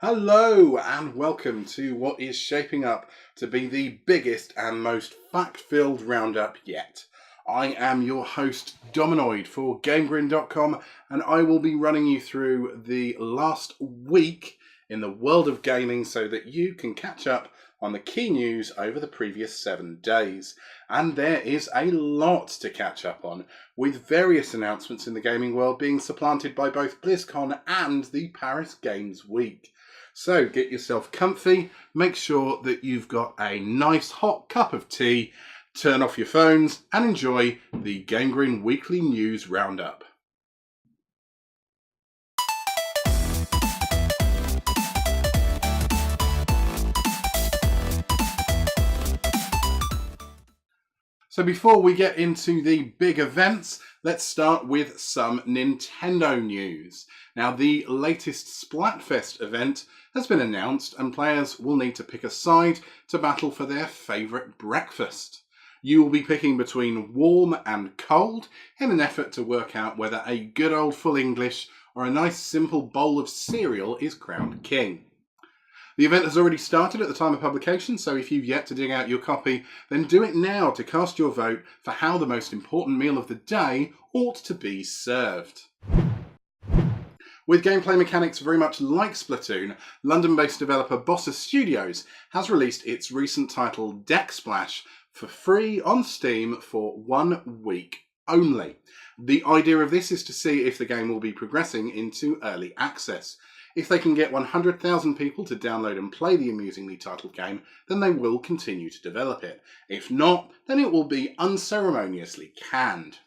Hello and welcome to what is shaping up to be the biggest and most fact-filled roundup yet. I am your host Dominoid for GameGrin.com and I will be running you through the last week in the world of gaming so that you can catch up on the key news over the previous 7 days. And there is a lot to catch up on, with various announcements in the gaming world being supplanted by both BlizzCon and the Paris Games week. So get yourself comfy, make sure that you've got a nice hot cup of tea, turn off your phones and enjoy the GameGrin Weekly News Roundup. So before we get into the big events, let's start with some Nintendo news. Now, the latest Splatfest event has been announced and players will need to pick a side to battle for their favourite breakfast. You will be picking between warm and cold in an effort to work out whether a good old full English or a nice simple bowl of cereal is crowned king. The event has already started at the time of publication, so if you've yet to dig out your copy, then do it now to cast your vote for how the most important meal of the day ought to be served. With gameplay mechanics very much like Splatoon, London-based developer Bossa Studios has released its recent title Deck Splash for free on Steam for 1 week only. The idea of this is to see if the game will be progressing into early access. If they can get 100,000 people to download and play the amusingly titled game, then they will continue to develop it. If not, then it will be unceremoniously canned.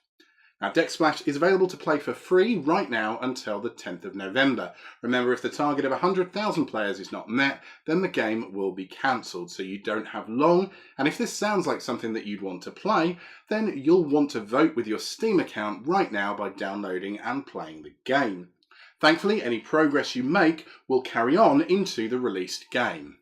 Now, Deck Splash is available to play for free right now until the 10th of November. Remember, if the target of 100,000 players is not met, then the game will be cancelled, so you don't have long. And if this sounds like something that you'd want to play, then you'll want to vote with your Steam account right now by downloading and playing the game. Thankfully, any progress you make will carry on into the released game.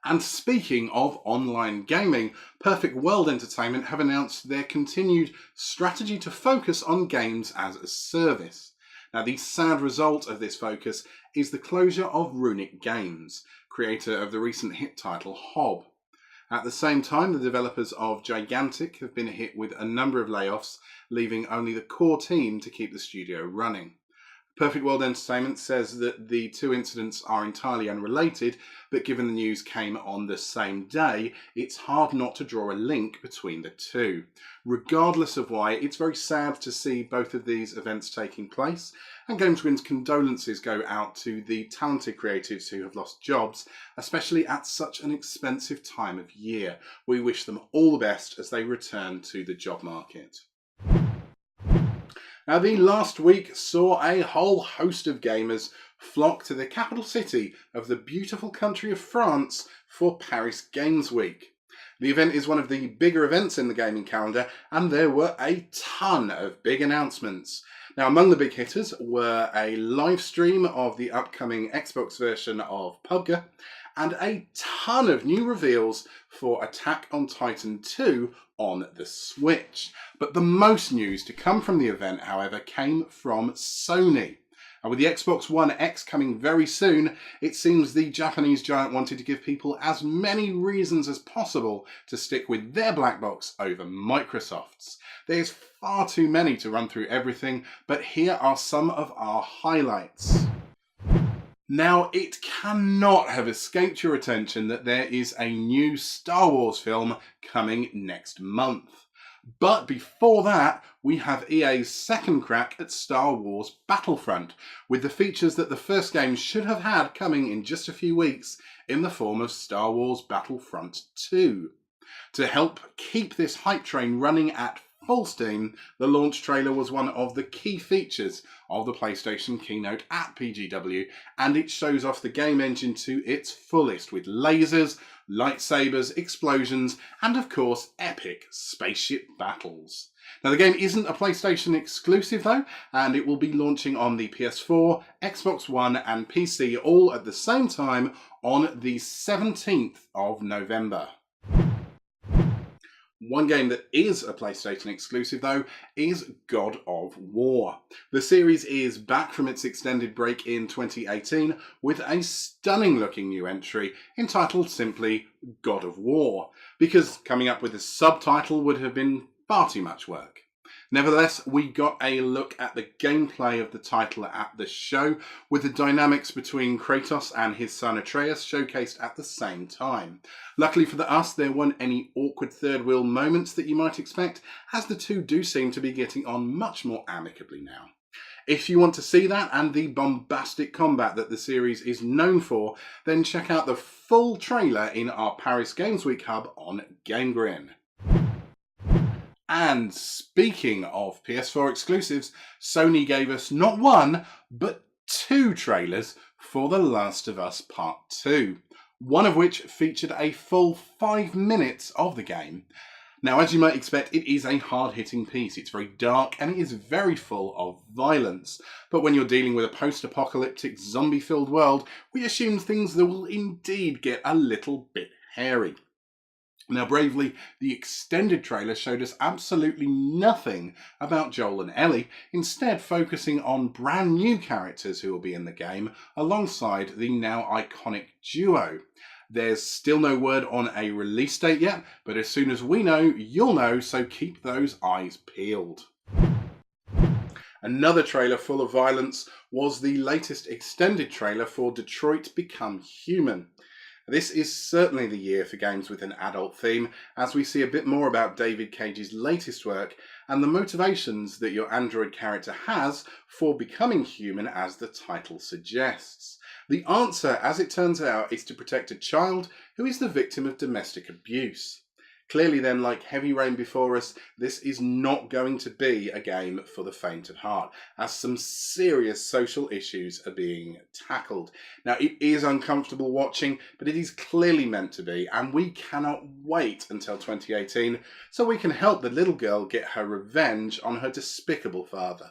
And speaking of online gaming, Perfect World Entertainment have announced their continued strategy to focus on games as a service. Now, the sad result of this focus is the closure of Runic Games, creator of the recent hit title Hob. At the same time, the developers of Gigantic have been hit with a number of layoffs, leaving only the core team to keep the studio running. Perfect World Entertainment says that the two incidents are entirely unrelated, but given the news came on the same day, it's hard not to draw a link between the two. Regardless of why, it's very sad to see both of these events taking place, and GameGrin's condolences go out to the talented creatives who have lost jobs, especially at such an expensive time of year. We wish them all the best as they return to the job market. Now, the last week saw a whole host of gamers flock to the capital city of the beautiful country of France for Paris Games Week. The event is one of the bigger events in the gaming calendar, and there were a ton of big announcements. Now, among the big hitters were a live stream of the upcoming Xbox version of PUBG, and a ton of new reveals for Attack on Titan 2 on the Switch. But the most news to come from the event, however, came from Sony. And with the Xbox One X coming very soon, it seems the Japanese giant wanted to give people as many reasons as possible to stick with their black box over Microsoft's. There's far too many to run through everything, but here are some of our highlights. Now, it cannot have escaped your attention that there is a new Star Wars film coming next month. But before that, we have EA's second crack at Star Wars Battlefront, with the features that the first game should have had coming in just a few weeks in the form of Star Wars Battlefront 2. To help keep this hype train running at full steam, the launch trailer was one of the key features of the PlayStation keynote at PGW, and it shows off the game engine to its fullest with lasers, lightsabers, explosions, and of course epic spaceship battles. Now, the game isn't a PlayStation exclusive though, and it will be launching on the PS4, Xbox One and PC all at the same time on the 17th of November. One game that is a PlayStation exclusive, though, is God of War. The series is back from its extended break in 2018 with a stunning looking new entry entitled simply God of War, because coming up with a subtitle would have been far too much work. Nevertheless, we got a look at the gameplay of the title at the show, with the dynamics between Kratos and his son Atreus showcased at the same time. Luckily for us, there weren't any awkward third wheel moments that you might expect, as the two do seem to be getting on much more amicably now. If you want to see that and the bombastic combat that the series is known for, then check out the full trailer in our Paris Games Week hub on GameGrin. And speaking of PS4 exclusives, Sony gave us not one, but two trailers for The Last of Us Part 2, one of which featured a full 5 minutes of the game. Now, as you might expect, it is a hard-hitting piece. It's very dark and it is very full of violence. But when you're dealing with a post-apocalyptic, zombie-filled world, we assume things will indeed get a little bit hairy. Now, bravely, the extended trailer showed us absolutely nothing about Joel and Ellie, instead focusing on brand new characters who will be in the game alongside the now iconic duo. There's still no word on a release date yet, but as soon as we know, you'll know, so keep those eyes peeled. Another trailer full of violence was the latest extended trailer for Detroit Become Human. This is certainly the year for games with an adult theme, as we see a bit more about David Cage's latest work and the motivations that your android character has for becoming human, as the title suggests. The answer, as it turns out, is to protect a child who is the victim of domestic abuse. Clearly then, like Heavy Rain before us, this is not going to be a game for the faint of heart, as some serious social issues are being tackled. Now, it is uncomfortable watching, but it is clearly meant to be, and we cannot wait until 2018 so we can help the little girl get her revenge on her despicable father.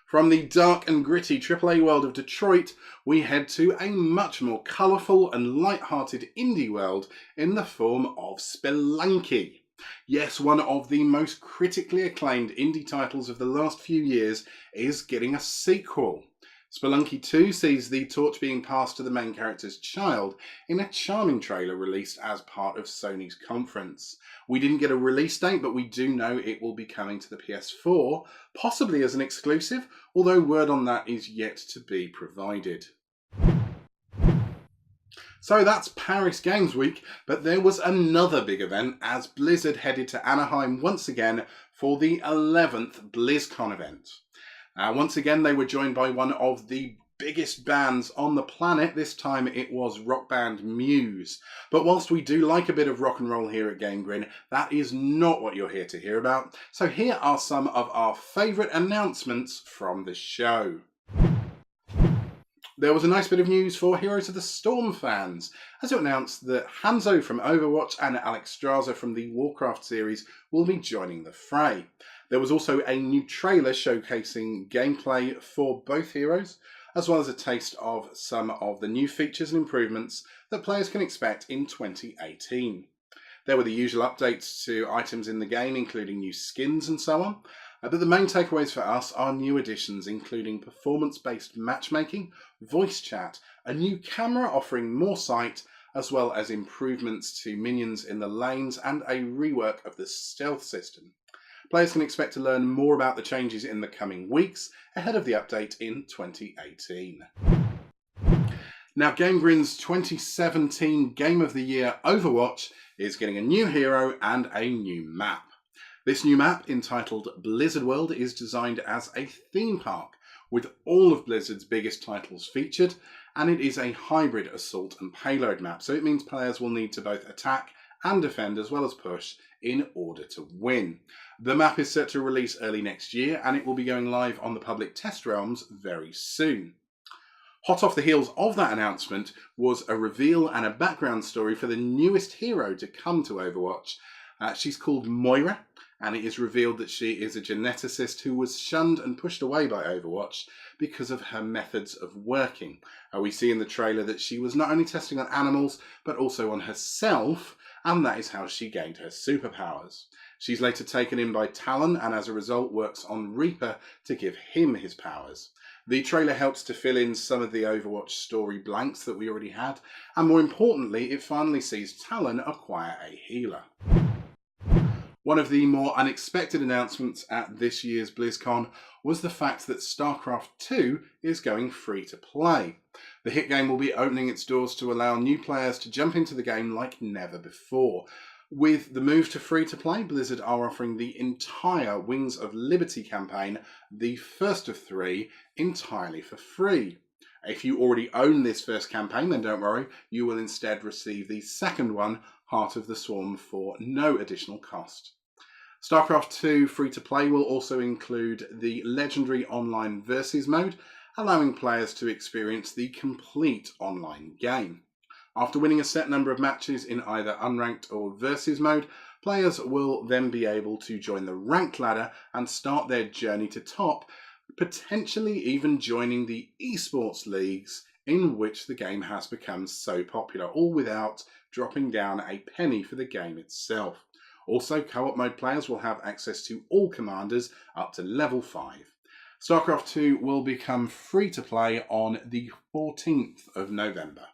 From the dark and gritty AAA world of Detroit, we head to a much more colourful and light-hearted indie world in the form of Spelunky. Yes, one of the most critically acclaimed indie titles of the last few years is getting a sequel. Spelunky 2 sees the torch being passed to the main character's child in a charming trailer released as part of Sony's conference. We didn't get a release date, but we do know it will be coming to the PS4, possibly as an exclusive, although word on that is yet to be provided. So that's Paris Games Week, but there was another big event as Blizzard headed to Anaheim once again for the 11th BlizzCon event. Once again, they were joined by one of the biggest bands on the planet. This time it was rock band Muse. But whilst we do like a bit of rock and roll here at GameGrin, that is not what you're here to hear about. So here are some of our favourite announcements from the show. There was a nice bit of news for Heroes of the Storm fans, as it announced that Hanzo from Overwatch and Alex Straza from the Warcraft series will be joining the fray. There was also a new trailer showcasing gameplay for both heroes, as well as a taste of some of the new features and improvements that players can expect in 2018. There were the usual updates to items in the game, including new skins and so on. But the main takeaways for us are new additions, including performance-based matchmaking, voice chat, a new camera offering more sight, as well as improvements to minions in the lanes and a rework of the stealth system. Players can expect to learn more about the changes in the coming weeks ahead of the update in 2018. Now, GameGrin's 2017 Game of the Year Overwatch is getting a new hero and a new map. This new map, entitled Blizzard World, is designed as a theme park with all of Blizzard's biggest titles featured, and it is a hybrid assault and payload map, so it means players will need to both attack and defend as well as push in order to win. The map is set to release early next year, and it will be going live on the public test realms very soon. Hot off the heels of that announcement was a reveal and a background story for the newest hero to come to Overwatch. She's called Moira, and it is revealed that she is a geneticist who was shunned and pushed away by Overwatch because of her methods of working. We see in the trailer that she was not only testing on animals, but also on herself, and that is how she gained her superpowers. She's later taken in by Talon and as a result works on Reaper to give him his powers. The trailer helps to fill in some of the Overwatch story blanks that we already had, and more importantly, it finally sees Talon acquire a healer. One of the more unexpected announcements at this year's BlizzCon was the fact that Starcraft 2 is going free to play. The hit game will be opening its doors to allow new players to jump into the game like never before. With the move to free to play, Blizzard are offering the entire Wings of Liberty campaign, the first of 3, entirely for free. If you already own this first campaign, then don't worry, you will instead receive the second one, Heart of the Swarm, for no additional cost. Starcraft 2 free-to-play will also include the legendary online versus mode, allowing players to experience the complete online game. After winning a set number of matches in either unranked or versus mode, players will then be able to join the ranked ladder and start their journey to top, potentially even joining the esports leagues in which the game has become so popular, all without dropping down a penny for the game itself. Also, co-op mode players will have access to all commanders up to level 5. Starcraft 2 will become free to play on the 14th of November.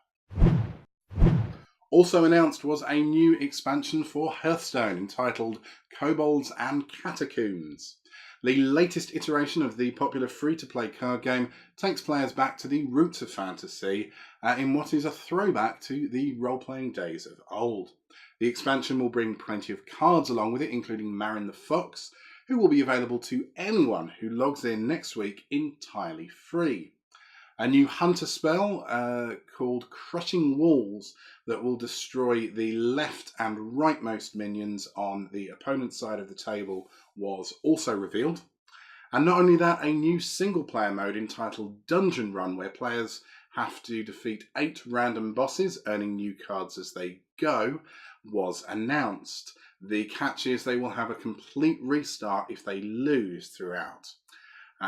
Also announced was a new expansion for Hearthstone entitled Kobolds and Catacombs. The latest iteration of the popular free-to-play card game takes players back to the roots of fantasy in what is a throwback to the role-playing days of old. The expansion will bring plenty of cards along with it, including Marin the Fox, who will be available to anyone who logs in next week entirely free. A new hunter spell called Crushing Walls that will destroy the left and rightmost minions on the opponent's side of the table was also revealed. And not only that, a new single player mode entitled Dungeon Run, where players have to defeat 8 random bosses, earning new cards as they go, was announced. The catch is they will have a complete restart if they lose throughout.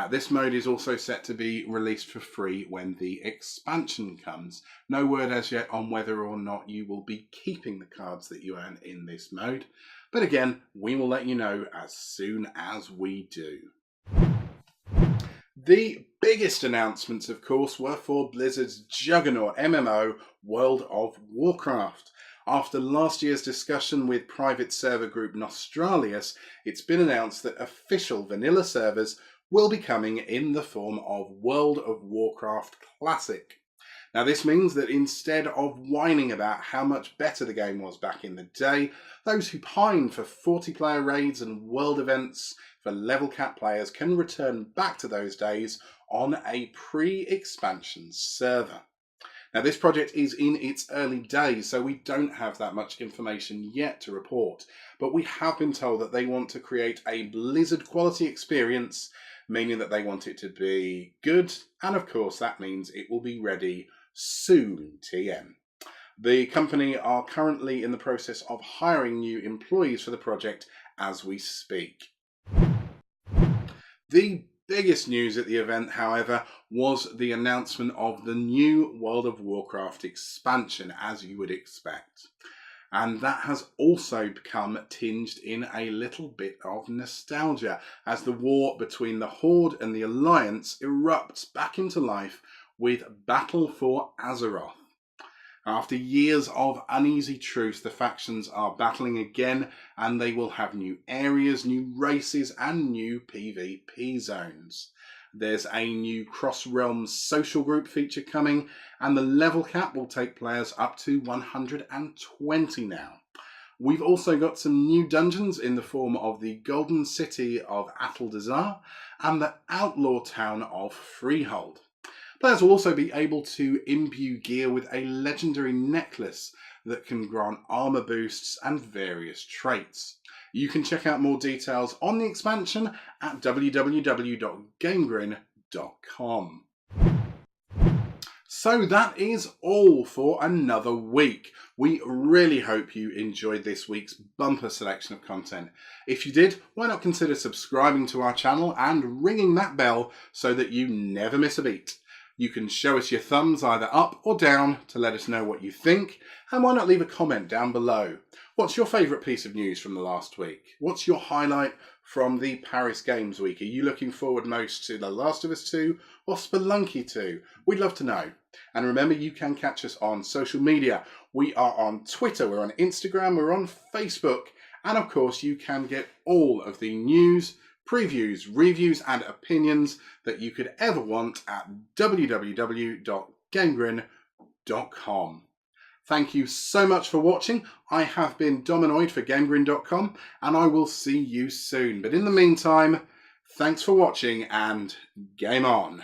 This mode is also set to be released for free when the expansion comes. No word as yet on whether or not you will be keeping the cards that you earn in this mode. But again, we will let you know as soon as we do. The biggest announcements, of course, were for Blizzard's juggernaut MMO, World of Warcraft. After last year's discussion with private server group Nostralius, it's been announced that official vanilla servers will be coming in the form of World of Warcraft Classic. Now this means that instead of whining about how much better the game was back in the day, those who pine for 40-player raids and world events for level cap players can return back to those days on a pre-expansion server. Now this project is in its early days, so we don't have that much information yet to report, but we have been told that they want to create a Blizzard quality experience, meaning that they want it to be good, and of course that means it will be ready soon, TM. The company are currently in the process of hiring new employees for the project as we speak. The biggest news at the event, however, was the announcement of the new World of Warcraft expansion, as you would expect. And that has also become tinged in a little bit of nostalgia as the war between the Horde and the Alliance erupts back into life with Battle for Azeroth. After years of uneasy truce, the factions are battling again, and they will have new areas, new races, and new PvP zones. There's a new cross-realm social group feature coming, and the level cap will take players up to 120 now. We've also got some new dungeons in the form of the Golden City of Ateldazar and the Outlaw Town of Freehold. Players will also be able to imbue gear with a legendary necklace that can grant armor boosts and various traits. You can check out more details on the expansion at www.GameGrin.com. So that is all for another week. We really hope you enjoyed this week's bumper selection of content. If you did, why not consider subscribing to our channel and ringing that bell so that you never miss a beat. You can show us your thumbs either up or down to let us know what you think, and why not leave a comment down below. What's your favourite piece of news from the last week? What's your highlight from the Paris Games Week? Are you looking forward most to The Last of Us 2 or Spelunky 2? We'd love to know. And remember, you can catch us on social media. We are on Twitter, we're on Instagram, we're on Facebook, and of course you can get all of the news, previews, reviews and opinions that you could ever want at www.gamegrin.com. Thank you so much for watching. I have been Dominoid for GameGrin.com, and I will see you soon. But in the meantime, thanks for watching and game on.